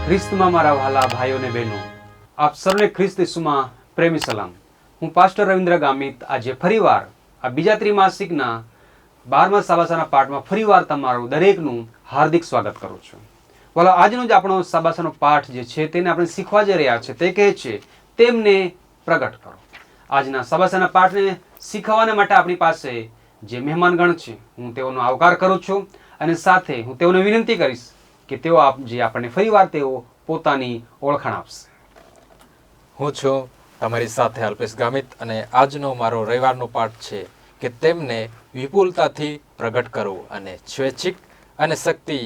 ખ્રિસ્તમાં મારા વહાલા ભાઈઓ અને બહેનો, આપ સર્વને ખ્રિસ્ત ઈસુમાં પ્રેમી સલામ. હું પાસ્ટર રવિન્દ્ર ગામિત આજે ફરીવાર આ બીજા ત્રિમાસિકના 12મા સાબાસાના પાઠમાં ફરીવાર તમારું દરેકનું હાર્દિક સ્વાગત કરું છું. વહાલા, આજનો જ આપણો સાબાસાનો પાઠ જે છે તેને આપણે શીખવા જઈ રહ્યા છે. તે કહે છે તેમને પ્રગટ કરો. આજના સાબાસાના પાઠને શીખવવાના માટે આપણી પાસે જે મહેમાનગણ છે, હું તેઓનો આવકાર કરું છું અને સાથે હું તેઓને વિનંતી કરીશ કે તેઓ આપણને ફરીવાર તેઓ પોતાની ઓળખાણ આપશે. હું છું તમારી સાથે અલ્પેશ ગામિત અને આજનો મારો રવિવારનો પાઠ છે કે તેમને વિપુલતાથી પ્રગટ કરવું અને સ્વૈચ્છિક અને શક્તિ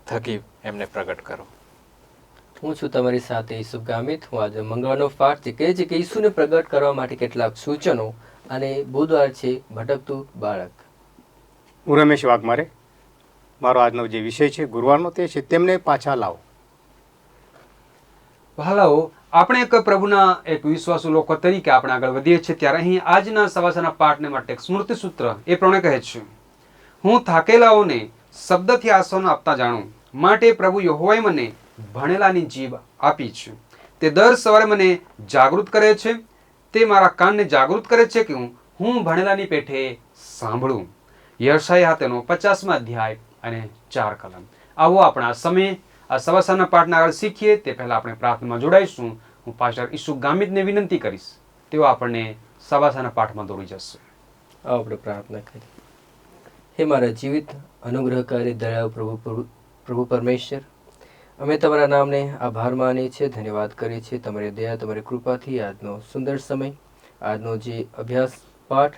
થકી એમને પ્રગટ કરો. હું છું તમારી સાથે ઈસુ ગામિત. હું આજે મંગળવારનો પાઠ જે કહે છે કે ઈસુને પ્રગટ કરવા માટે કેટલાક સૂચનો અને બુધવાર છે ભટકતું બાળક. હું રમેશ વાઘમારે. મારો આજનો જે વિષય છે ગુરુવારનો તે છે તેમને પાછા લાવો. વહાલાઓ, આપણે એક પ્રભુના એક વિશ્વાસુ લોકો તરીકે આપણે આગળ વધીએ છીએ ત્યારે અહીં આજના સવાસાના પાઠને માટે એક સ્મૃતિ સૂત્ર એ પ્રમાણે કહે છે, હું થાકેલાઓને શબ્દથી આશ્વાસન આપતા જાણું, માટે પ્રભુ યહોવાએ મને ભણેલાની જીભ આપી છે. તે દર સવારે મને જાગૃત કરે છે. તે મારા કાનને જાગૃત કરે છે કે હું ભણેલાની પેઠે સાંભળું. યશાયા તેનો 50મા અધ્યાય અને 4 કલમ. આવો આપણા સમય આ સવાસાના પાઠના આગળ શીખીએ તે પહેલા આપણે પ્રાર્થનામાં જોડાઈશું. હું પાસ્ટર ઈસુ ગામિતને વિનંતી કરીશ, તેઓ આપણને સવાસાના પાઠમાં દોરી જશે. આવો આપણે પ્રાર્થના કરીએ. હે મારા જીવિત અનુગ્રહકારી દયાળુ પ્રભુ પરમેશ્વર, અમે તમારા નામને આભાર માનીએ છીએ, ધન્યવાદ કરીએ છીએ તમારી દયા તમારી કૃપાથી આજનો સુંદર સમય, આજનો જે અભ્યાસ પાઠ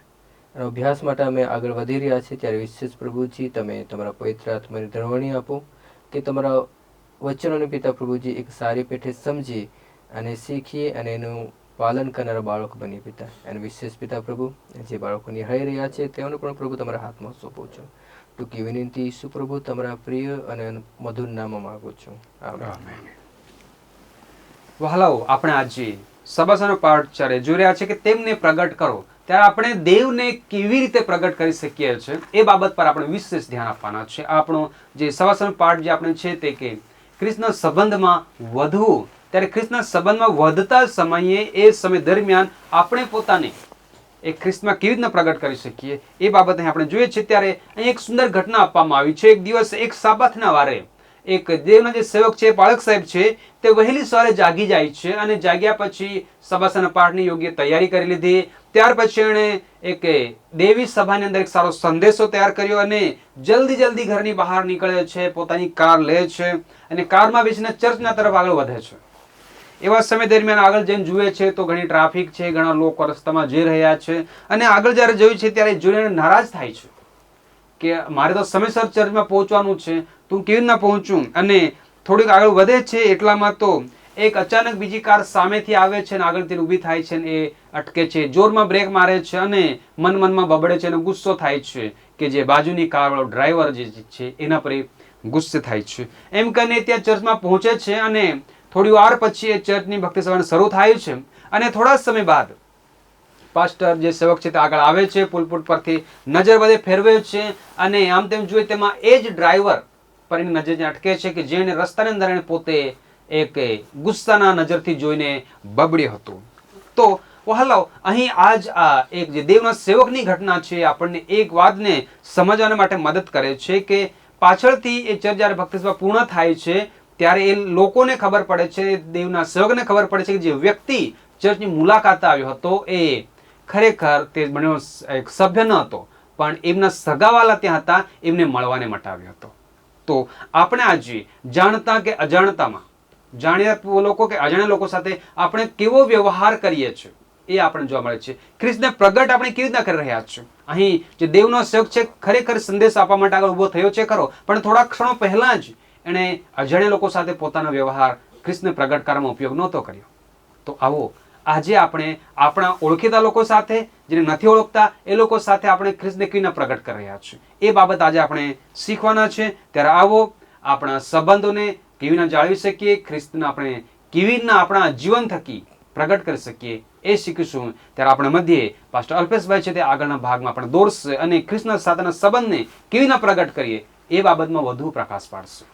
અને અભ્યાસ માટે અમે આગળ વધી રહ્યા છીએ ત્યારે વિશેષ પ્રભુજી તમે તમારા પવિત્ર આત્માની ધરવણી આપો કે તમારા વચનોને પિતા પ્રભુજી એક સારી પેઠે સમજી અને શીખીએ અને એનું પાલન કરનારા બાળકો બની પિતા. અને વિશેષ પિતા પ્રભુ જે બાળકો નિહાળી રહ્યા છે તેઓને પણ પ્રભુ તમારા હાથમાં સોંપું છું. ટૂંકી વિનંતી ઈસુ પ્રભુ તમારા પ્રિય અને મધુર નામમાં માગું છું. આમેન. વહાલાઓ, આપણે આજે સબાસાનો પાઠ જ્યારે જોઈ રહ્યા છે કે તેમને પ્રગટ કરો, ત્યારે આપણે દેવને કેવી રીતે પ્રગટ કરી શકીએ છીએ એ બાબત પર આપણે વિશેષ ધ્યાન આપવાના છે. આપણો જે સવાસાનો પાઠ જે આપણે છે તે કે ખ્રિસ્તના સંબંધમાં વધવું, ત્યારે ખ્રિસ્તના સંબંધમાં વધતા સમયે એ સમય દરમિયાન આપણે પોતાને એ ખ્રિસ્તમાં કેવી રીતના પ્રગટ કરી શકીએ એ બાબતે આપણે જોઈએ છીએ. ત્યારે અહીં એક સુંદર ઘટના આપવામાં આવી છે. એક દિવસ એક સાબાથના વારે એક દેવના જે સેવક છે, બાળક સાહેબ છે, તે વહેલી સવારે જાગી જાય છે અને જાગ્યા પછી સબાસાના પાઠની યોગ્ય તૈયારી કરી લીધી. ત્યાર પછી એણે એક દેવી સભાની અંદર એક સારો સંદેશો તૈયાર કર્યો અને જલ્દી ઘરની બહાર નીકળે છે, પોતાની કાર લે છે અને કારમાં બેસીને ચર્ચના તરફ આગળ વધે છે. એવા સમય દરમિયાન આગળ જઈને જુએ છે તો ઘણી ટ્રાફિક છે, ઘણા લોકો રસ્તામાં જઈ રહ્યા છે અને આગળ જ્યારે જોયું છે ત્યારે જોઈને નારાજ થાય છે કે મારે તો સમયસર ચર્ચમાં પહોંચવાનું છે, તું કેવી રીતના પહોંચું? અને થોડીક આગળ વધે છે એટલામાં તો એક અચાનક બીજી કાર સામેથી આવે છે અને આગળ તે ઊભી થાય છે અને એ અટકે છે, જોરમાં બ્રેક મારે છે અને મનમાં બબડે છે અને ગુસ્સો થાય છે કે જે બાજુની કારવાળો ડ્રાઈવર જે છે એના પર ગુસ્સે થાય છે. એમ કરીને ત્યાં ચર્ચમાં પહોંચે છે અને થોડી વાર પછી એ ચર્ચની ભક્તિ સભા શરૂ થાય છે અને થોડા સમય બાદ પાસ્ટર જે સેવક છે તે આગળ આવે છે, પુલપુટ પરથી નજર બધે ફેરવે છે અને આમ તેમ જોઈએ તેમાં એ જ ડ્રાઈવર પર એની નજર અટકે છે કે જેને રસ્તાની અંદર એને પોતે એક ગુસ્સાના નજરથી જોઈને બબડ્યો હતું. તો વહાલાઓ, અહીં આજ આ એક જે દેવના સેવકની ઘટના છે આપણને એક વાતને સમજવા માટે મદદ કરે છે કે પાછળથી એ ચર્ચ જ્યારે ભક્તિ સભા પૂર્ણ થાય છે ત્યારે એ લોકોને ખબર પડે છે, દેવના સેવકને ખબર પડે છે કે જે વ્યક્તિ ચર્ચની મુલાકાત આવ્યો હતો એ ખરેખર તે બન્યો એક સભ્ય ન હતો, પણ એમના સગાવાલા ત્યાં હતા, એમને મળવાને માટે આવ્યો હતો. તો આપણે આજે જાણતા કે અજાણતામાં, જાણ્યા લોકો કે અજાણ્યા લોકો સાથે આપણે કેવો વ્યવહાર કરીએ છીએ એ આપણે જોવા મળે છે. ખ્રિસ્તને પ્રગટ આપણે કેવી રીતના કરી રહ્યા છીએ. અહીં જે દેવનો સેવક છે ખરેખર સંદેશ આપવા માટે આગળ ઉભો થયો છે ખરો, પણ થોડા ક્ષણો પહેલા જ એણે અજાણ્યા લોકો સાથે પોતાનો વ્યવહાર ખ્રિસ્તને પ્રગટ કરવામાં ઉપયોગ નહોતો કર્યો. તો આવો આજે આપણે આપણા ઓળખીતા લોકો સાથે, જેને નથી ઓળખતા એ લોકો સાથે આપણે ખ્રિસ્તને કેવી રીતના પ્રગટ કરી રહ્યા છીએ એ બાબત આજે આપણે શીખવાના છે. ત્યારે આવો આપણા સંબંધોને કેવી રીતના જાળવી શકીએ, ખ્રિસ્તને આપણે કેવી રીતના આપણા જીવન થકી પ્રગટ કરી શકીએ એ શીખીશું. ત્યારે આપણા મધ્યે પાસ્ટર અલ્પેશભાઈ છે તે આગળના ભાગમાં આપણે દોરશે અને ખ્રિસ્તના સાથેના સંબંધને કેવી રીતના પ્રગટ કરીએ એ બાબતમાં વધુ પ્રકાશ પાડશે.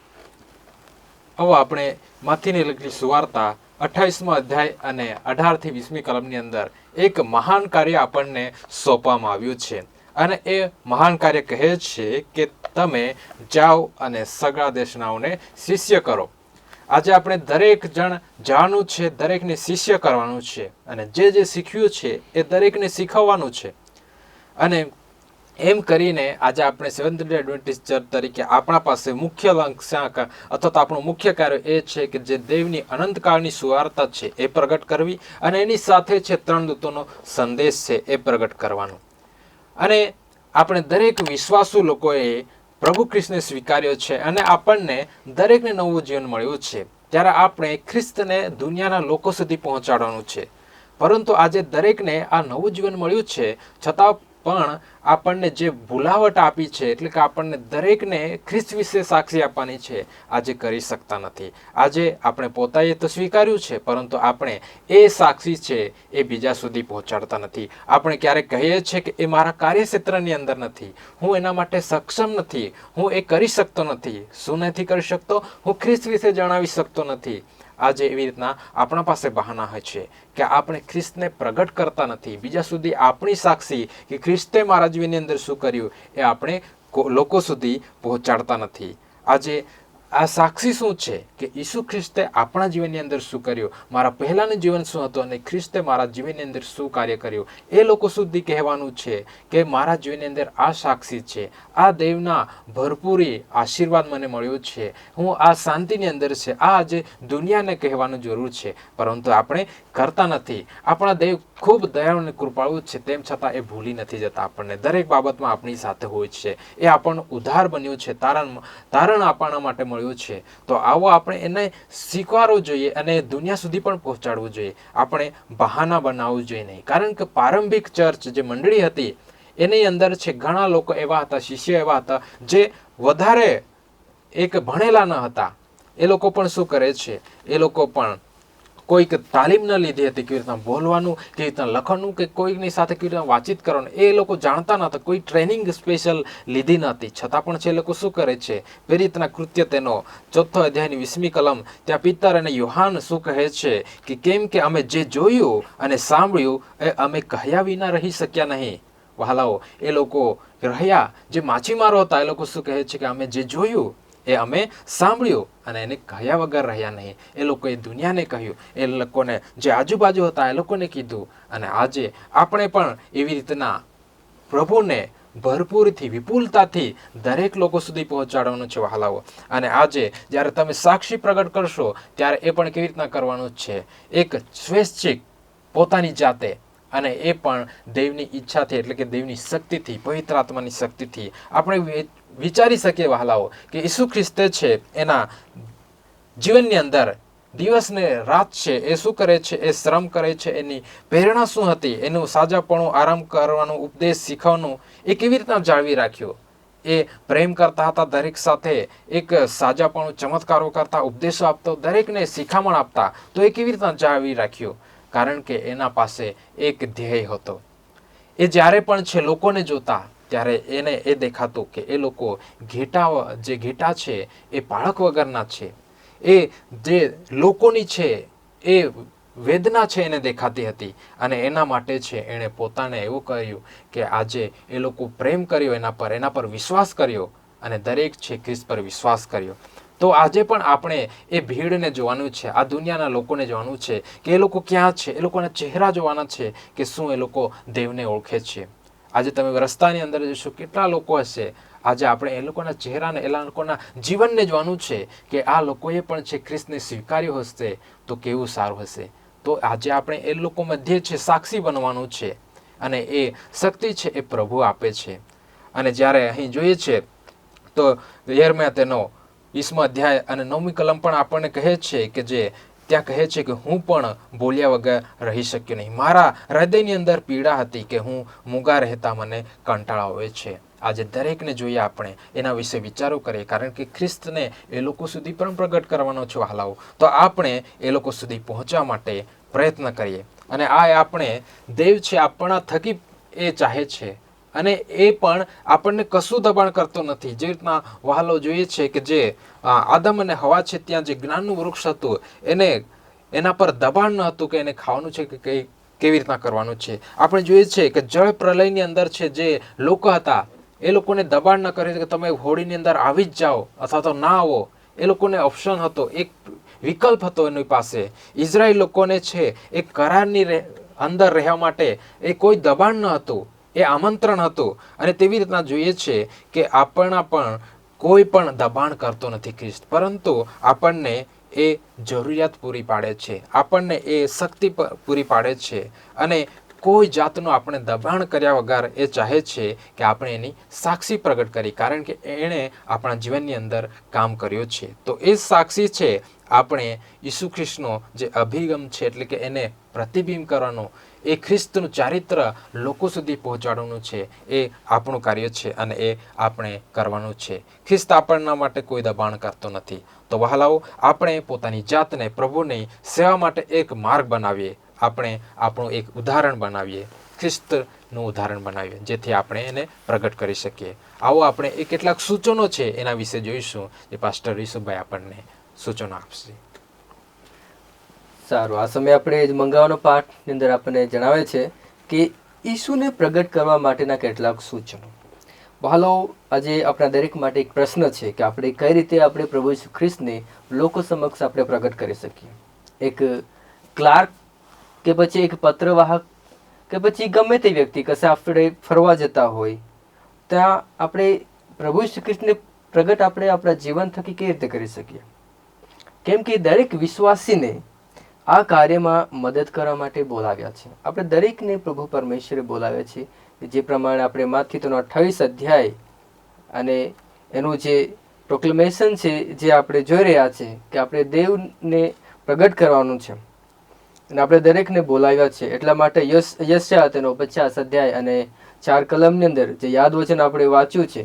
હવે આપણે માથીની લખેલી સુવાર્તા 28મા અધ્યાય અને 18 થી 20મી કલમની અંદર એક મહાન કાર્ય આપણને સોંપવામાં આવ્યું છે અને એ મહાન કાર્ય કહે છે કે તમે જાઓ અને સગળા દેશનાઓને શિષ્ય કરો. આજે આપણે દરેક જણ જાણવું છે, દરેકને શિષ્ય કરવાનું છે અને જે શીખ્યું છે એ દરેકને શીખવવાનું છે. અને એમ કરીને આજે આપણે સેવન્થ ડે એડવેન્ટિસ્ટ ચર્ચ તરીકે આપણા પાસે મુખ્ય લક્ષ્યાંક અથવા તો આપણું મુખ્ય કાર્ય એ છે કે જે દેવની અનંતકાળની સુવાર્તા છે એ પ્રગટ કરવી અને એની સાથે છે 3 દૂતોનો સંદેશ છે એ પ્રગટ કરવાનો. અને આપણે દરેક વિશ્વાસુ લોકોએ પ્રભુ ખ્રિસ્તને સ્વીકાર્યો છે અને આપણને દરેકને નવું જીવન મળ્યું છે. ત્યારે આપણે ખ્રિસ્તને દુનિયાના લોકો સુધી પહોંચાડવાનું છે. પરંતુ આજે દરેકને આ નવું જીવન મળ્યું છે છતાં પણ આપણને જે ભૂલાવટ આપી છે, એટલે કે આપણને દરેકને ખ્રિસ્ત વિશે સાક્ષી આપવાની છે, આજે કરી શકતા નથી. આજે આપણે પોતાએ તો સ્વીકાર્યું છે, પરંતુ આપણે એ સાક્ષી છે એ બીજા સુધી પહોંચાડતા નથી. આપણે ક્યારેક કહીએ છીએ કે એ મારા કાર્યક્ષેત્રની અંદર નથી, હું એના માટે સક્ષમ નથી, હું એ કરી શકતો નથી. શું નથી કરી શકતો? હું ખ્રિસ્ત વિશે જણાવી શકતો નથી. આજે એવી રીતના આપણા પાસે બહાના હોય છે કે આપણે ખ્રિસ્તને પ્રગટ કરતા નથી. બીજા સુધી આપણી સાક્ષી કે ખ્રિસ્તે મારા જીવનની અંદર શું કર્યું એ આપણે લોકો સુધી પહોંચાડતા નથી. આજે આ સાક્ષી શું છે કે ઈસુ ખ્રિસ્તે આપણા જીવનની અંદર શું કર્યું, મારા પહેલાંનું જીવન શું હતું અને ખ્રિસ્તે મારા જીવનની અંદર શું કાર્ય કર્યું એ લોકો સુધી કહેવાનું છે કે મારા જીવનની અંદર આ સાક્ષી છે, આ દેવના ભરપૂરી આશીર્વાદ મને મળ્યો છે, હું આ શાંતિની અંદર છે. આ આજે દુનિયાને કહેવાનું જરૂર છે, પરંતુ આપણે કરતા નથી. આપણા દેવ ખૂબ દયાળુ અને કૃપાળુ છે, તેમ છતાં એ ભૂલી નથી જતા. આપણને દરેક બાબતમાં આપણી સાથે હોય છે. એ આપણને ઉદ્ધાર બન્યું છે, તારણ આપણા માટે મળ્યું છે. તો આવો આપણે એને સ્વીકારવું જોઈએ અને દુનિયા સુધી પણ પહોંચાડવું જોઈએ. આપણે બહાના બનાવવું જોઈએ નહીં. કારણ કે પ્રારંભિક ચર્ચ જે મંડળી હતી એની અંદર છે ઘણા લોકો એવા હતા, શિષ્ય એવા હતા જે વધારે એક ભણેલા ન હતા. એ લોકો પણ શું કરે છે, એ લોકો પણ કોઈક તાલીમ ન લીધી હતી કેવી રીતના બોલવાનું, કેવી રીતના લખવાનું, કે કોઈની સાથે કેવી રીતના વાતચીત કરવાનું એ લોકો જાણતા નહોતા. કોઈ ટ્રેનિંગ સ્પેશિયલ લીધી નહોતી. છતાં પણ છે એ લોકો શું કરે છે, એ રીતના કૃત્ય તેનો 4 અધ્યાયની 20મી કલમ ત્યાં પિત્તર અને યોહાન શું કહે છે કે કેમ કે અમે જે જોયું અને સાંભળ્યું એ અમે કહ્યા વિના રહી શક્યા નહીં. વહાલાઓ, એ લોકો રહ્યા જે માછીમારો હતા, એ લોકો શું કહે છે કે અમે જે જોયું એ અમે સાંભળ્યું અને એને કહ્યા વગર રહ્યા નહીં. એ લોકોએ દુનિયાને કહ્યું, એ લોકોને જે આજુબાજુ હતા એ લોકોને કીધું. અને આજે આપણે પણ એવી રીતના પ્રભુને ભરપૂરથી વિપુલતાથી દરેક લોકો સુધી પહોંચાડવાનું છે વહાલાઓ. અને આજે જ્યારે તમે સાક્ષી પ્રગટ કરશો ત્યારે એ પણ કેવી રીતના કરવાનું છે, એક સ્વૈચ્છિક પોતાની જાતે, અને એ પણ દેવની ઈચ્છાથી, એટલે કે દેવની શક્તિથી, પવિત્ર આત્માની શક્તિથી. આપણે વિચારી શકીએ વહાલાઓ કે ઈસુ ખ્રિસ્તે છે એના જીવનની અંદર દિવસ ને રાત છે એ શું કરે છે, એ શ્રમ કરે છે. એની પ્રેરણા શું હતી, એનું સાજાપણું, આરામ કરવાનું, ઉપદેશ શીખવાનું એ કેવી રીતના જાળવી રાખ્યું. એ પ્રેમ કરતા હતા દરેક સાથે, એક સાજાપણું, ચમત્કારો કરતા, ઉપદેશો આપતો, દરેકને શિખામણ આપતા. તો એ કેવી રીતના જાળવી રાખ્યું? કારણ કે એના પાસે એક ધ્યેય હતો. એ જ્યારે પણ છે લોકોને જોતા ત્યારે એને એ દેખાતું કે એ લોકો ઘેટા છે એ બાળક વગરના છે. એ જે લોકોની છે એ વેદના છે એને દેખાતી હતી. અને એના માટે છે એણે પોતાને એવું કહ્યું કે આજે એ લોકો પ્રેમ કર્યો એના પર વિશ્વાસ કર્યો અને દરેક છે ખ્રિસ્ત પર વિશ્વાસ કર્યો. તો આજે પણ આપણે એ ભીડને જોવાનું છે, આ દુનિયાના લોકોને જોવાનું છે કે એ લોકો ક્યાં છે, એ લોકોના ચહેરા જોવાના છે કે શું એ લોકો દેવને ઓળખે છે. આજે તમે રસ્તાની અંદર જશો, કેટલા લોકો હશે, આજે આપણે એ લોકોના ચહેરાને, એ લોકોના જીવનને જોવાનું છે કે આ લોકોએ પણ છે ખ્રિસ્તને સ્વીકાર્યો હશે તો કેવું સારું હશે. તો આજે આપણે એ લોકો મધ્યે છે સાક્ષી બનવાનું છે અને એ શક્તિ છે એ પ્રભુ આપે છે. અને જ્યારે અહીં જોઈએ છે તો યર્મિયા તેનો 20મો અધ્યાય અને 9મી કલમ પણ આપણને કહે છે કે જે ત્યાં કહે છે કે હું પણ બોલ્યા વગર રહી શક્યો નહીં. મારા હૃદયની અંદર પીડા હતી કે હું મૂંગા રહેતા મને કંટાળો આવે છે. આજે દરેકને જોઈએ આપણે એના વિશે વિચારો કરીએ, કારણ કે ખ્રિસ્તને એ લોકો સુધી પણ પ્રગટ કરવાનો છે વહાલાઓ. તો આપણે એ લોકો સુધી પહોંચવા માટે પ્રયત્ન કરીએ. અને આ આપણે દેવ છે આપણા થકી એ ચાહે છે. અને એ પણ આપણને કશું દબાણ કરતો નથી. જે રીતના વહાલો જોઈએ છે કે જે આદમ અને હવા છે ત્યાં જે જ્ઞાનનું વૃક્ષ હતું એના પર દબાણ ન હતું કે એને ખાવાનું છે કે કઈ કેવી રીતના કરવાનું છે. આપણે જોઈએ છે કે જળ પ્રલયની અંદર છે જે લોકો હતા એ લોકોને દબાણ ન કરે કે તમે હોડીની અંદર આવી જ જાઓ અથવા તો ના આવો. એ લોકોને ઓપ્શન હતો, એક વિકલ્પ હતો એની પાસે. ઇઝરાયલ લોકોને છે એ કરારની અંદર રહેવા માટે એ કોઈ દબાણ ન હતું, એ આમંત્રણ હતું. અને તેવી રીતના જોઈએ છે કે આપણા પણ કોઈ પણ દબાણ કરતો નથી ખ્રિસ્ત, પરંતુ આપણને એ જરૂરિયાત પૂરી પાડે છે, આપણને એ શક્તિ પૂરી પાડે છે અને કોઈ જાતનું આપણે દબાણ કર્યા વગર એ ચાહે છે કે આપણે એની સાક્ષી પ્રગટ કરી, કારણ કે એણે આપણા જીવનની અંદર કામ કર્યું છે. તો એ સાક્ષી છે આપણે ઈસુ ખ્રિસ્તનો જે અભિગમ છે, એટલે કે એને પ્રતિબિંબ કરવાનો, એ ખ્રિસ્તનું ચારિત્ર લોકો સુધી પહોંચાડવાનું છે, એ આપણું કાર્ય છે અને એ આપણે કરવાનું છે. ખ્રિસ્ત આપણના માટે કોઈ દબાણ કરતો નથી. તો વહાલાઓ, આપણે પોતાની જાતને પ્રભુની સેવા માટે એક માર્ગ બનાવીએ, આપણે આપણું એક ઉદાહરણ બનાવીએ, ખ્રિસ્તનું ઉદાહરણ બનાવીએ, જેથી આપણે એને પ્રગટ કરી શકીએ. આવો આપણે એ કેટલાક સૂચનો છે એના વિશે જોઈશું, જે પાસ્ટર રીસુભાઈ આપણને સૂચનો આપશે. સારું, આ સમયે આપણે મંગાવાનો પાઠની અંદર આપણને જણાવે છે કે ઈસુને પ્રગટ કરવા માટેના કેટલાક સૂચનો. વહાલો, આજે આપણા દરેક માટે એક પ્રશ્ન છે કે આપણે કઈ રીતે આપણે પ્રભુ ઈસુ ખ્રિસ્તને લોકો સમક્ષ આપણે પ્રગટ કરી શકીએ. એક ક્લાર્ક કે પછી એક પત્રવાહક કે પછી ગમે તે વ્યક્તિ કશે આપણે ફરવા જતા હોય ત્યાં આપણે પ્રભુ ઈસુ ખ્રિસ્તને પ્રગટ આપણે આપણા જીવન થકી કેવી રીતે કરી શકીએ? કેમ કે દરેક વિશ્વાસીને આ કાર્યમાં મદદ કરવા માટે બોલાવ્યા છે. આપણે દરેકને પ્રભુ પરમેશ્વરે બોલાવ્યા છે. જે પ્રમાણે આપણે માથીનો 28 અધ્યાય અને એનું જે પ્રોક્લેમેશન છે જે આપણે જોઈ રહ્યા છે કે આપણે દેવને પ્રગટ કરવાનું છે અને આપણે દરેકને બોલાવ્યા છે. એટલા માટે યશયા તેનો 50 અધ્યાય અને 4 કલમની અંદર જે યાદ વચન આપણે વાંચ્યું છે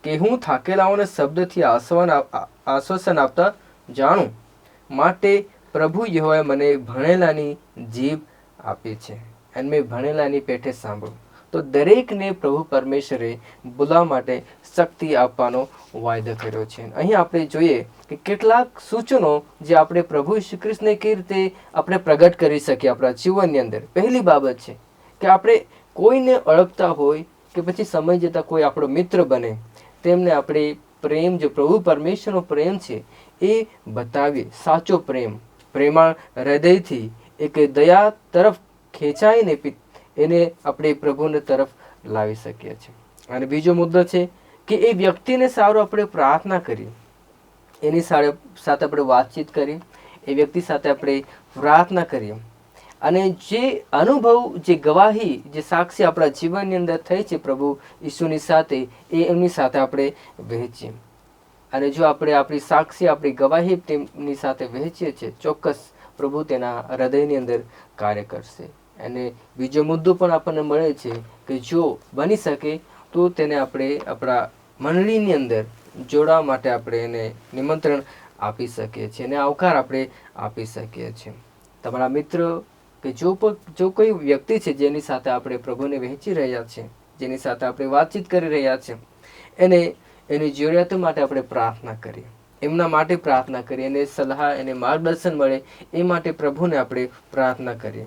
કે હું થાકેલાઓને શબ્દથી આશ્વાસન આપતા જાણું, માટે પ્રભુ યહોવાએ મને ભણેલાની જીભ આપી છે અને મેં ભણેલાની પેઠે સાંભળું. તો દરેકને પ્રભુ પરમેશ્વરે બોલાવવા માટે શક્તિ આપવાનો વાયદો કર્યો છે. અહીં આપણે જોઈએ કે કેટલાક સૂચનો જે આપણે પ્રભુ ઈસુ ખ્રિસ્તને કેવી રીતે આપણે પ્રગટ કરી શકીએ આપણા જીવનની અંદર. પહેલી બાબત છે કે આપણે કોઈને ઓળખતા હોય કે પછી સમય જતાં કોઈ આપણો મિત્ર બને, તેમને આપણે પ્રેમ, જે પ્રભુ પરમેશ્વરનો પ્રેમ છે એ બતાવીએ. સાચો પ્રેમ, પ્રેમાળ હૃદયથી એક દયા તરફ ખેંચાઈને એને આપણે પ્રભુને તરફ લાવી શકીએ છીએ. અને બીજો મુદ્દો છે કે એ વ્યક્તિને સારું આપણે પ્રાર્થના કરીએ, એની સાથે આપણે વાતચીત કરીએ, એ વ્યક્તિ સાથે આપણે પ્રાર્થના કરીએ અને જે અનુભવ, જે ગવાહી, જે સાક્ષી આપણા જીવનની અંદર થઈ છે પ્રભુ ઈસુની સાથે, એ એમની સાથે આપણે વહેંચીએ. અને જો આપણે આપણી સાક્ષી, આપણી ગવાહી તેમની સાથે વહેંચીએ છીએ, ચોક્કસ પ્રભુ તેના હૃદયની અંદર કાર્ય કરશે. અને બીજો મુદ્દો પણ આપણને મળે છે કે જો બની શકે તો તેને આપણે આપણા મંડળીની અંદર જોડાવા માટે આપણે એને નિમંત્રણ આપી શકીએ છીએ અને આવકાર આપણે આપી શકીએ છીએ. તમારા મિત્ર કે જો કોઈ વ્યક્તિ છે જેની સાથે આપણે પ્રભુને વહેંચી રહ્યા છે, જેની સાથે આપણે વાતચીત કરી રહ્યા છે, એની જરૂરિયાતો માટે આપણે પ્રાર્થના કરીએ, એમના માટે પ્રાર્થના કરીએ, એને સલાહ, એને માર્ગદર્શન મળે એ માટે પ્રભુને આપણે પ્રાર્થના કરીએ.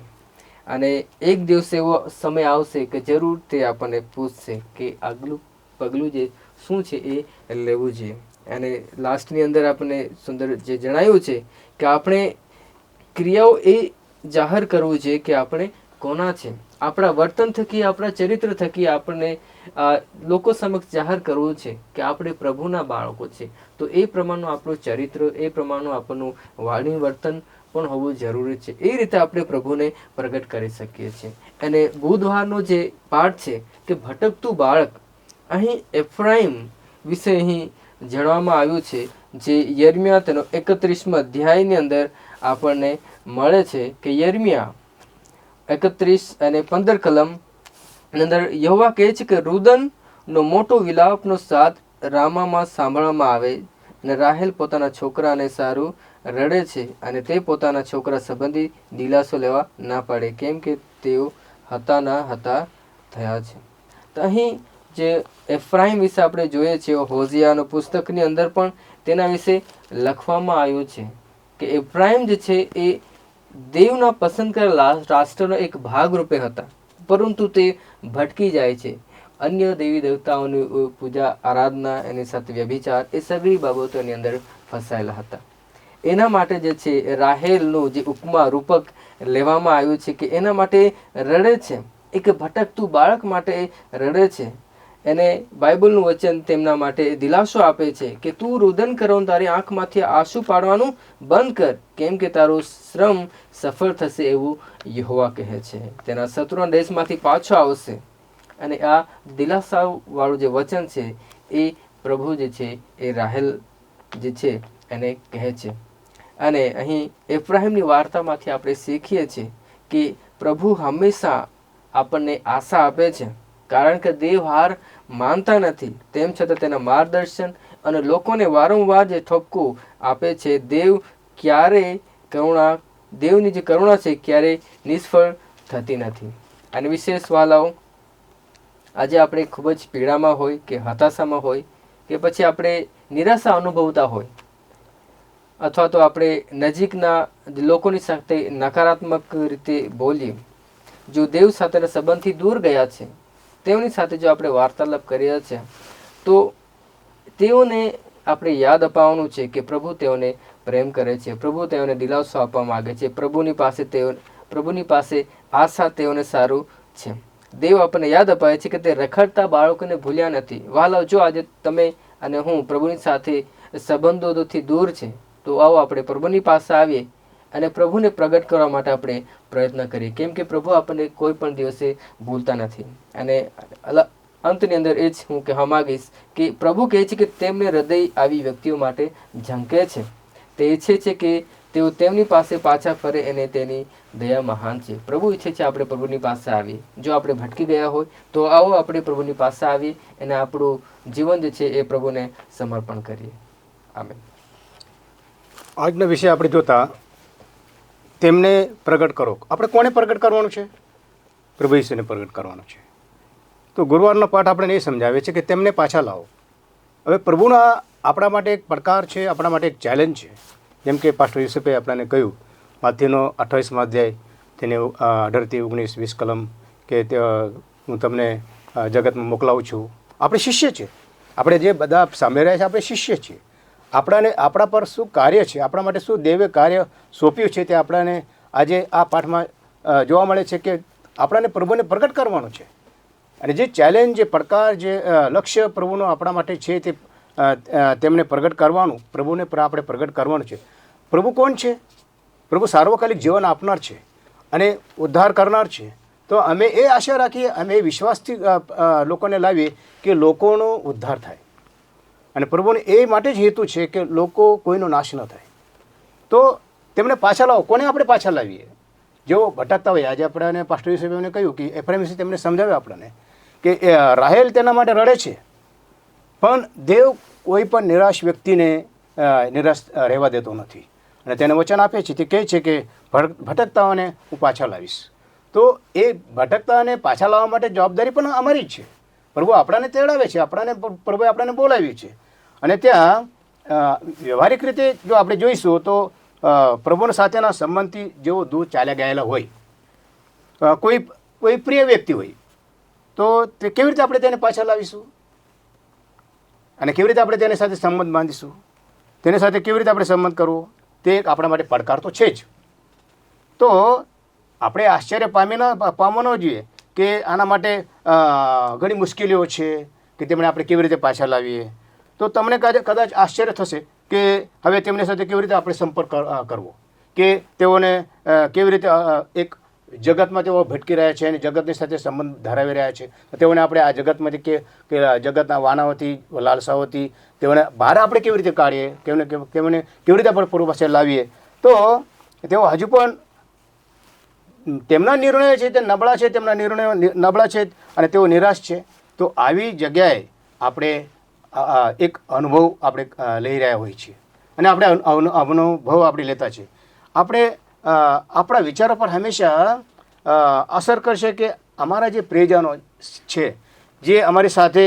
અને એક દિવસ એવો સમય આવશે કે જરૂર તે આપણને પૂછશે કે આગલું પગલું જે શું છે એ લેવું જોઈએ. અને લાસ્ટની અંદર આપણને સુંદર જે જણાવ્યું છે કે આપણે ક્રિયાઓ એ જાહેર કરવું જોઈએ કે આપણે કોના છે. આપણા વર્તન થકી, આપણા ચરિત્ર થકી આપણને લોકો સમક્ષ જાહેર કરવું છે કે આપણે પ્રભુના બાળકો છે. તો એ પ્રમાણનું આપણું ચરિત્ર, એ પ્રમાણનું આપણનું વાણી વર્તન પણ હોવું જરૂરી છે. એ રીતે આપણે પ્રભુને પ્રગટ કરી શકીએ છીએ. અને બુધવારનો જે પાઠ છે કે ભટકતું બાળક, અહીં એફ્રાઈમ વિશે અહીં જણાવવામાં આવ્યું છે, જે યર્મિયા તેનો 31મા અધ્યાયની અંદર આપણને મળે છે કે યર્મિયા 31 અને 15 કલમ અંદર યહોવા કહે છે કે રુદનનો મોટો વિલાપનો સાદ રામામાં સાંભળવામાં આવે અને રાહેલ પોતાના છોકરાને સારું રડે છે અને તે પોતાના છોકરા સંબંધી દિલાસો લેવા ના પાડે, કેમ કે તેઓ હતા થયા છે. તો અહીં જે એફ્રાઈમ વિશે આપણે જોઈએ છીએ, હોઝિયાનો પુસ્તકની અંદર પણ તેના વિશે લખવામાં આવ્યું છે કે એફ્રાઈમ જે છે એ દેવના પસંદ કરેલા રાષ્ટ્રનો એક ભાગ રૂપે હતા, પરંતુ તે ભટકી જાય છે. અન્ય દેવી દેવતાઓની પૂજા આરાધના, એની સાથે વ્યભિચાર, એ સગળી બાબતોની અંદર ફસાયેલા હતા. એના માટે જે છે રાહેલનું જે ઉપમા રૂપક લેવામાં આવ્યું છે કે એના માટે રડે છે, એક ભટકતું બાળક માટે રડે છે. એને બાઇબલનું વચન તેમના માટે દિલાસો આપે છે કે તું રુદન કરો, તારી આંખમાંથી આંસુ પાડવાનું બંધ કર, કેમ કે તારું શ્રમ સફળ થશે એવું યહોવા કહે છે. તેના શત્રુના દેશમાંથી પાછો આવશે. અને આ દિલાસાવાળું જે વચન છે એ પ્રભુ જે છે એ રાહેલ જે છે એને કહે છે. અને અહીં એફ્રાહીમની વાર્તામાંથી આપણે શીખીએ છીએ કે પ્રભુ હંમેશા આપણને આશા આપે છે, કારણ કે દેવ હાર માનતા નથી. તેમ છતાં તેના માર્ગદર્શન અને લોકોને વારંવાર જે ઠપકો આપે છે, દેવની જે કરુણા છે ક્યારેય નિષ્ફળ થતી નથી. અને વિશેષ વાલાઓ, આજે આપણે ખૂબ જ પીડામાં હોય કે હતાશામાં હોય કે પછી આપણે નિરાશા અનુભવતા હોય, અથવા તો આપણે નજીકના લોકોની સાથે નકારાત્મક રીતે બોલીએ, જો દેવ સાથેના સંબંધથી દૂર ગયા છે, તેઓની સાથે જો આપણે વાર્તાલાપ કર્યા છે, તો તેઓને આપણે યાદ અપાવવાનું છે કે પ્રભુ તેઓને પ્રેમ કરે છે, પ્રભુ તેઓને દિલાસો આપવા માગે છે, પ્રભુની પાસે આશા તેઓને સારું છે. દેવ આપણને યાદ અપાવે છે કે તે રખડતા બાળકોને ભૂલ્યા નથી. વાલાઓ, જો આજે તમે અને હું પ્રભુની સાથે સંબંધોથી દૂર છે, તો આવો આપણે પ્રભુની પાસે આવીએ અને પ્રભુને પ્રગટ કરવા માટે આપણે પ્રયત્ન કરીએ, કેમ કે પ્રભુ આપણને કોઈ પણ દિવસે ભૂલતા નથી. અને અંતની અંદર એ જ હું કહેવા માગીશ કે પ્રભુ કહે છે કે તેમને હૃદય આવી વ્યક્તિઓ માટે ઝંકે છે. તે ઈચ્છે છે કે તેઓ તેમની પાસે પાછા ફરે અને તેની દયા મહાન છે. પ્રભુ ઈચ્છે છે આપણે પ્રભુની પાસે આવીએ. જો આપણે ભટકી ગયા હોય તો આવો આપણે પ્રભુની પાસે આવીએ અને આપણું જીવન જે છે એ પ્રભુને સમર્પણ કરીએ. આમેન. આજના વિષય આપણે જોતા તેમને પ્રગટ કરો. આપણે કોને પ્રગટ કરવાનું છે? પ્રભુ ઈસુને પ્રગટ કરવાનું છે. તો ગુરુવારનો પાઠ આપણે એ સમજાવે છે કે તેમને પાછા લાવો. હવે પ્રભુના આપણા માટે એક પડકાર છે, આપણા માટે એક ચેલેન્જ છે. જેમ કે પાસ્ટર યુસુફે આપણને કહ્યું, માથીનો 28મો અધ્યાય તેને 18-19-20 કલમ કે હું તમને જગતમાં મોકલાવું છું. આપણે શિષ્ય છે, આપણે જે બધા સામે રહ્યા છે આપણે શિષ્ય છીએ. આપણા પર શું કાર્ય છે, આપણા માટે શું દેવે કાર્ય સોંપ્યું છે, તે આપણાને આજે આ પાઠમાં જોવા મળે છે કે આપણાને પ્રભુને પ્રગટ કરવાનું છે. અને જે ચેલેન્જ, જે પડકાર, જે લક્ષ્ય પ્રભુનો આપણા માટે છે તે તેમને પ્રગટ કરવાનું, પ્રભુને આપણે પ્રગટ કરવાનું છે. પ્રભુ કોણ છે? પ્રભુ સાર્વકાલિક જીવન આપનાર છે અને ઉદ્ધાર કરનાર છે. તો અમે એ આશા રાખીએ, અમે એ વિશ્વાસથી લોકોને લાવીએ કે લોકોનો ઉદ્ધાર થાય. અને પ્રભુને એ માટે જ હેતુ છે કે લોકો કોઈનો નાશ ન થાય. તો તેમને પાછા લાવો. કોને આપણે પાછા લાવીએ? જેઓ ભટકતા હોય. આજે આપણને પાસ્ટર યુસુફે કહ્યું કે એફ્રાઈમ વિશે તેમને સમજાવ્યું આપણને કે રાહેલ તેના માટે રડે છે, પણ દેવ કોઈ પણ નિરાશ વ્યક્તિને નિરાશ રહેવા દેતો નથી. અને તેને વચન આપે છે, તે કહે છે કે ભટકતાઓને હું પાછા લાવીશ. તો એ ભટકતાઓને પાછા લાવવા માટે જવાબદારી પણ અમારી જ છે. પ્રભુ આપણાને તેડાવે છે, પ્રભુએ આપણને બોલાવ્યું છે. અને ત્યાં વ્યવહારિક રીતે જો આપણે જોઈશું તો પ્રભુના સાથેના સંબંધથી જેઓ દૂર ચાલ્યા ગયેલા હોય, કોઈ પ્રિય વ્યક્તિ હોય, તો તે કેવી રીતે આપણે તેને પાછા લાવીશું? અને કેવી રીતે આપણે તેની સાથે સંબંધ બાંધીશું? તેની સાથે કેવી રીતે આપણે સંબંધ કરવો? તે આપણા માટે પડકાર તો છે જ. તો આપણે આશ્ચર્ય પામવા ન જોઈએ કે આના માટે ઘણી મુશ્કેલીઓ છે કે તેમને આપણે કેવી રીતે પાછા લાવીએ. તો તમને કદાચ આશ્ચર્ય થશે કે હવે તેમની સાથે કેવી રીતે આપણે સંપર્ક કરવો, કે તેઓને કેવી રીતે એક જગતમાં તેઓ ભટકી રહ્યા છે અને જગતની સાથે સંબંધ ધરાવી રહ્યા છે. તેઓને આપણે આ જગતમાંથી કે જગતના વાનાઓથી, લાલસાઓથી તેઓને બહાર આપણે કેવી રીતે કાઢીએ, તેમને કેવી રીતે આપણે પૂર્વ પાસે લાવીએ. તો તેઓ હજુ પણ તેમના નિર્ણયો છે તે નબળા છે, તેમના નિર્ણયો નબળા છે અને તેઓ નિરાશ છે. તો આવી જગ્યાએ આપણે એક અનુભવ આપણે લઈ રહ્યા હોઈએ છીએ અને આપણે અનુભવ આપણે લેતા છીએ. આપણે આપણા વિચારો પર હંમેશા અસર કરશે કે અમારા જે પ્રિયજનો છે, જે અમારી સાથે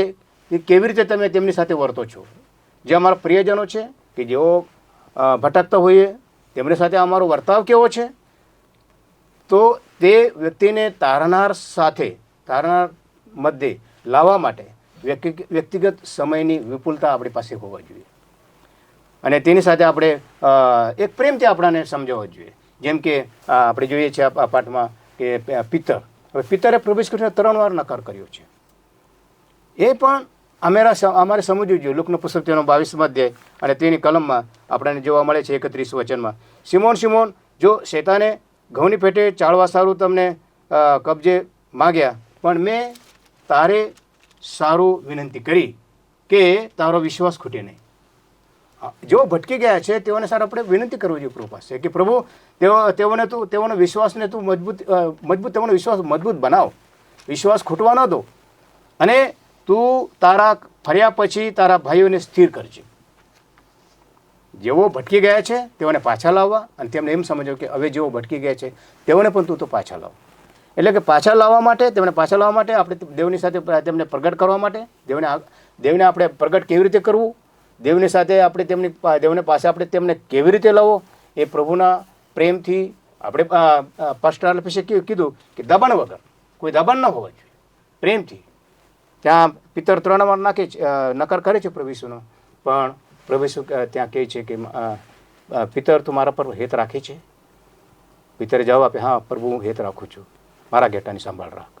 એ કેવી રીતે તમે તેમની સાથે વર્તો છો. જે અમારા પ્રિયજનો છે કે જેઓ ભટકતા હોઈએ તેમની સાથે અમારો વર્તાવ કેવો છે, તો તે વ્યક્તિને તારનાર મધ્યે લાવવા માટે વ્યક્તિગત સમયની વિપુલતા આપણી પાસે હોવા જોઈએ અને તેની સાથે આપણે એક પ્રેમથી આપણાને સમજાવવા જોઈએ. જેમ કે આપણે જોઈએ છીએ આ પાઠમાં કે પિત્તરે પ્રભુ ઈસુ ખ્રિસ્તને 3 વાર નકાર કર્યો છે. એ પણ અમારે સમજવું જોઈએ. લુકનું પુસ્તક તેનો 22મો અધ્યાય અને તેની કલમમાં આપણને જોવા મળે છે 31 વચનમાં, સિમોન સિમોન, જો શેતાને ઘઉંની પેટે ચાળવા સારું તમને કબજે માગ્યા, પણ મેં તારે સારું વિનંતી કરી કે તારો વિશ્વાસ ખૂટે નહીં. જેઓ ભટકી ગયા છે તેઓને સારું આપણે વિનંતી કરવી જોઈએ પ્રભુ પાસે કે પ્રભુ તેઓનો વિશ્વાસને તું તેઓનો વિશ્વાસ મજબૂત બનાવ, વિશ્વાસ ખૂટવા ન દો અને તું તારા ફર્યા પછી તારા ભાઈઓને સ્થિર કરજે. જેઓ ભટકી ગયા છે તેઓને પાછા લાવવા અને તેમને એમ સમજો કે હવે જેઓ ભટકી ગયા છે તેઓને પણ તું તો પાછા લાવ. એટલે કે પાછા લાવવા માટે, તેમને પાછા લાવવા માટે આપણે દેવની સાથે તેમને પ્રગટ કરવા માટે, દેવને આપણે પ્રગટ કેવી રીતે કરવું, દેવની સાથે આપણે દેવને પાસે આપણે તેમને કેવી રીતે લાવો, એ પ્રભુના પ્રેમથી આપણે પાસ્ટર ઓફિસે કીધું કે દબાણ વગર, કોઈ દબાણ ન હોવા જોઈએ, પ્રેમથી. ત્યાં પિત્તર 3 વાર નકાર કરે છે પ્રભુ ઈસુનો, પણ પ્રભુ ઈસુ ત્યાં કહે છે કે પિત્તર તું મારા પર હેત રાખે છે. પિત્તરે જવાબ આપે, હા પ્રભુ હું હેત રાખું છું, મારા ઘેટાની સંભાળ રાખ.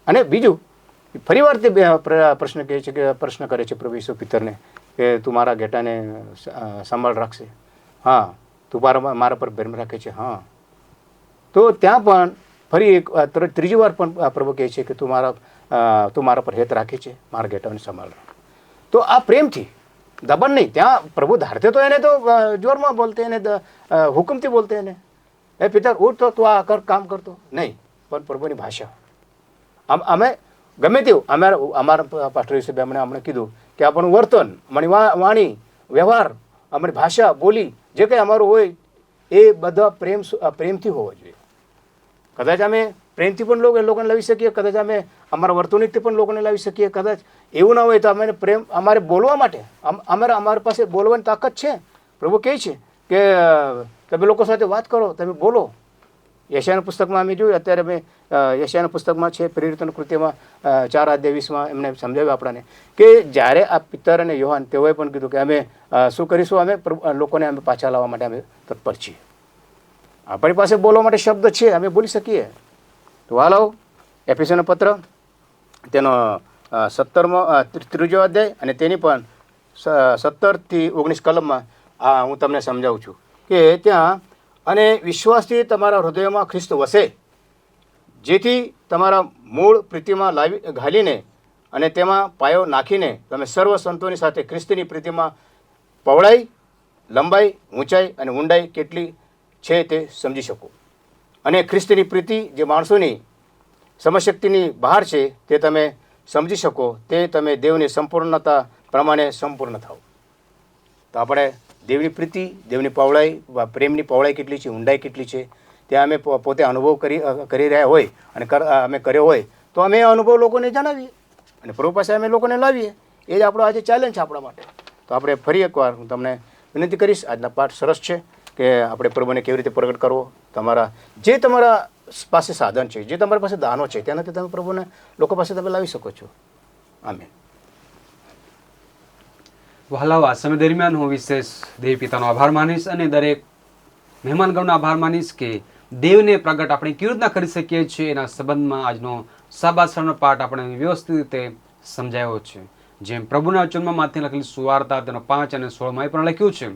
અને બીજું ફરીવાર તે પ્રશ્ન કરે છે પ્રભુ ઈસુ પિત્તરને કે તું મારા ઘેટાને સંભાળ રાખશે? હા. તું મારા પર પ્રેમ રાખે છે? હા. તો ત્યાં પણ ફરી એક ત્રીજી વાર પણ પ્રભુ કહે છે કે તું મારા પર હેત રાખે છે, મારા ઘેટાની સંભાળ રાખ. તો આ પ્રેમથી, દબાણ નહીં. ત્યાં પ્રભુ ધારતે તો એને તો જોરમાં બોલતે, એને હુકમથી બોલતે, એને એ પિત્તર ઉઠ તો તું આ કામ કરતો નહીં, પણ પ્રભુની ભાષા. અમે ગમે તેવું અમારા પાસ્ટર ઈસુ અમને કીધું કે આપણું વર્તન, અમારી વાણી, વ્યવહાર, અમારી ભાષા, બોલી જે કંઈ અમારું હોય એ બધા પ્રેમથી હોવો જોઈએ. કદાચ અમે પ્રેમથી પણ લોકોને લાવી શકીએ, કદાચ અમે અમારા વર્તણૂકથી પણ લોકોને લાવી શકીએ. કદાચ એવું ના હોય તો અમારે બોલવા માટે અમારી પાસે બોલવાની તાકાત છે. પ્રભુ કહે છે કે તમે લોકો સાથે વાત કરો, તમે બોલો. યશાયાના પુસ્તકમાં અમે જોયું, અત્યારે અમે યશાયાના પુસ્તકમાં છે પ્રેરિતોના કૃત્યમાં 4:20 એમને સમજાવ્યું આપણને કે જ્યારે આ પિત્તર અને યોહાન તેઓએ પણ કીધું કે અમે શું કરીશું, અમે લોકોને અમે પાછા લાવવા માટે અમે તત્પર છીએ. આપણી પાસે બોલવા માટે શબ્દ છે, અમે બોલી શકીએ. તો હાલો એફેસોના પત્ર તેનો 3 અધ્યાય અને તેની પણ 17 થી 19 કલમમાં હું તમને સમજાવું છું કે ત્યાં, અને વિશ્વાસથી તમારા હૃદયમાં ખ્રિસ્ત વસે, જેથી તમારા મૂળ પ્રીતિમાં ઘાલીને અને તેમાં પાયો નાખીને તમે સર્વ સંતોની સાથે ખ્રિસ્તની પ્રીતિમાં પહોળાઈ, લંબાઈ, ઊંચાઈ અને ઊંડાઈ કેટલી છે તે સમજી શકો. અને ખ્રિસ્તની પ્રીતિ જે માણસોની સમશક્તિની બહાર છે તે તમે સમજી શકો, તે તમે દેવની સંપૂર્ણતા પ્રમાણે સંપૂર્ણ થાઓ. તો આપણે દેવની પ્રીતિ, દેવની પહોળાઈ, પ્રેમની પહોળાઈ કેટલી છે, ઊંડાઈ કેટલી છે, ત્યાં અમે પોતે અનુભવ કરી રહ્યા હોય અને અમે કર્યો હોય તો અમે અનુભવ લોકોને જણાવીએ અને પ્રભુ પાસે અમે લોકોને લાવીએ. એ જ આપણો આજે ચેલેન્જ છે આપણા માટે. તો આપણે ફરી એકવાર હું તમને વિનંતી કરીશ, આજના પાઠ સરસ છે કે આપણે પ્રભુને કેવી રીતે પ્રગટ કરવો. તમારા પાસે સાધન છે, જે તમારી પાસે દાનો છે, તેનાથી તમે પ્રભુને લોકો પાસે તમે લાવી શકો છો. આમેન. વહાલાઓ, આ સમય દરમિયાન હું વિશેષ દેવ પિતાનો આભાર માનીશ અને દરેક મહેમાનગણનો આભાર માનીશ કે દેવને પ્રગટ આપણે કેવી રીતના કરી શકીએ છીએ એના સંબંધમાં આજનો શાબાશનો પાઠ આપણે વ્યવસ્થિત રીતે સમજાયો છે. જેમ પ્રભુના વચનમાં માથે લખેલી સુવાર્તા તેનો 5 અને 16 પણ લખ્યું છે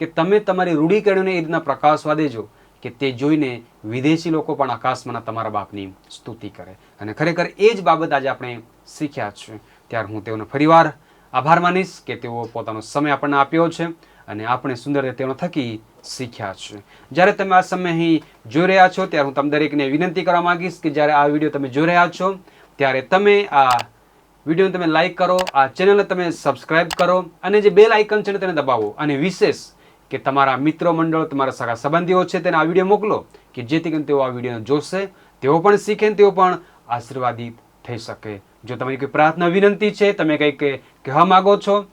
કે તમે તમારી રૂઢિકરણોને એ રીતના પ્રકાશવા દેજો કે તે જોઈને વિદેશી લોકો પણ આકાશમાંના તમારા બાપની સ્તુતિ કરે. અને ખરેખર એ જ બાબત આજે આપણે શીખ્યા છે. ત્યારે હું તેઓનો ફરીવાર આભાર માનીશ કે તેઓ પોતાનો સમય આપણને આપ્યો છે અને આપણે સુંદર રીતે તેનો થકી શીખ્યા છે. જ્યારે તમે આ સમય અહીં જોઈ રહ્યા છો ત્યારે હું તમને દરેકને વિનંતી કરવા માંગીશ કે જ્યારે આ વિડીયો તમે જોઈ રહ્યા છો ત્યારે તમે આ વિડીયોને તમે લાઈક કરો, આ ચેનલને તમે સબસ્ક્રાઈબ કરો અને જે બેલ આઇકન છે તેને દબાવો. અને વિશેષ કે તમારા મિત્રો મંડળ, તમારા સગા સંબંધીઓ છે તેને આ વિડીયો મોકલો કે જેથી કરીને તેઓ આ વિડીયોને જોશે, તેઓ પણ શીખે, તેઓ પણ આશીર્વાદિત થઈ શકે. જો તમારી કોઈ પ્રાર્થના વિનંતી છે, તમે કંઈક કહેવા માગો છો,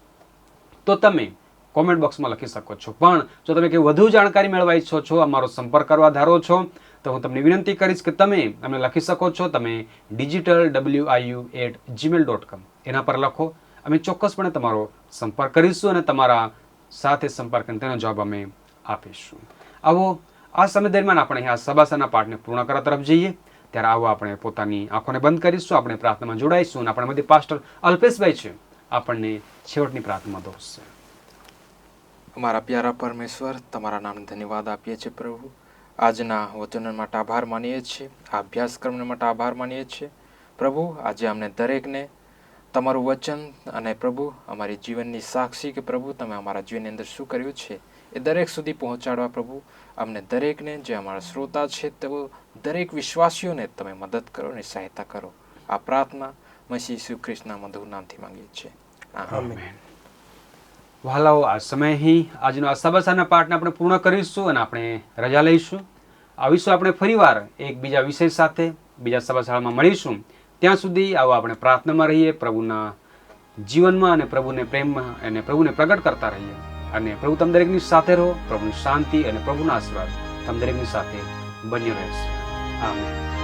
તો તમે કોમેન્ટ બોક્સમાં લખી શકો છો. પણ જો તમે કંઈ વધુ જાણકારી મેળવવા ઈચ્છો છો, અમારો સંપર્ક કરવા ધારો છો, તો હું તમને વિનંતી કરીશ કે તમે અમને લખી શકો છો. તમે digitalwiu@gmail.com એના પર લખો. અમે ચોક્કસપણે તમારો સંપર્ક કરીશું અને તમારા સાથે સંપર્ક કરીને તેનો જવાબ અમે આપીશું. આવો આ સમય દરમિયાન આપણે આ સબાસાના પાઠને પૂર્ણ કરવા તરફ જઈએ. ત્યારે આવો આપણે પોતાની આંખોને બંધ કરીશું, આપણે પ્રાર્થનામાં જોડાઈશું અને આપણા મધ્ય પાસ્ટર અલ્પેશભાઈ છે, આપણને છેવટની પ્રાર્થનામાં દોરશે. અમારા પ્યારા પરમેશ્વર, તમારા નામને ધન્યવાદ આપીએ છીએ પ્રભુ. આજના વચનો માટે આભાર માનીએ છીએ, આ અભ્યાસક્રમને માટે આભાર માનીએ છીએ પ્રભુ. આજે અમને દરેકને તમારું વચન અને પ્રભુ અમારી જીવનની સાક્ષી કે પ્રભુ તમે અમારા જીવનની અંદર શું કર્યું છે એ દરેક સુધી પહોંચાડવા પ્રભુ અમને દરેકને, જે અમારા શ્રોતા છે તેઓ દરેક વિશ્વાસીઓને તમે મદદ કરો અને સહાયતા કરો. આ પ્રાર્થના મસીહ ઈસુ ખ્રિસ્તના મધુર નામથી માંગીએ છીએ. આમેન. વહાલાઓ, આ સમયે અહીં આજનો આ સબાસાના પાઠને આપણે પૂર્ણ કરીશું અને આપણે રજા લઈશું. આવીશું આપણે ફરીવાર એક બીજા વિષય સાથે બીજા સભાશાળામાં મળીશું. ત્યાં સુધી આવો આપણે પ્રાર્થનામાં રહીએ, પ્રભુના જીવનમાં અને પ્રભુને પ્રેમમાં અને પ્રભુને પ્રગટ કરતા રહીએ. અને પ્રભુ તમ દરેકની સાથે રહો. પ્રભુની શાંતિ અને પ્રભુના આશીર્વાદ તમ દરેકની સાથે બન્યો રહેશે. આમેન.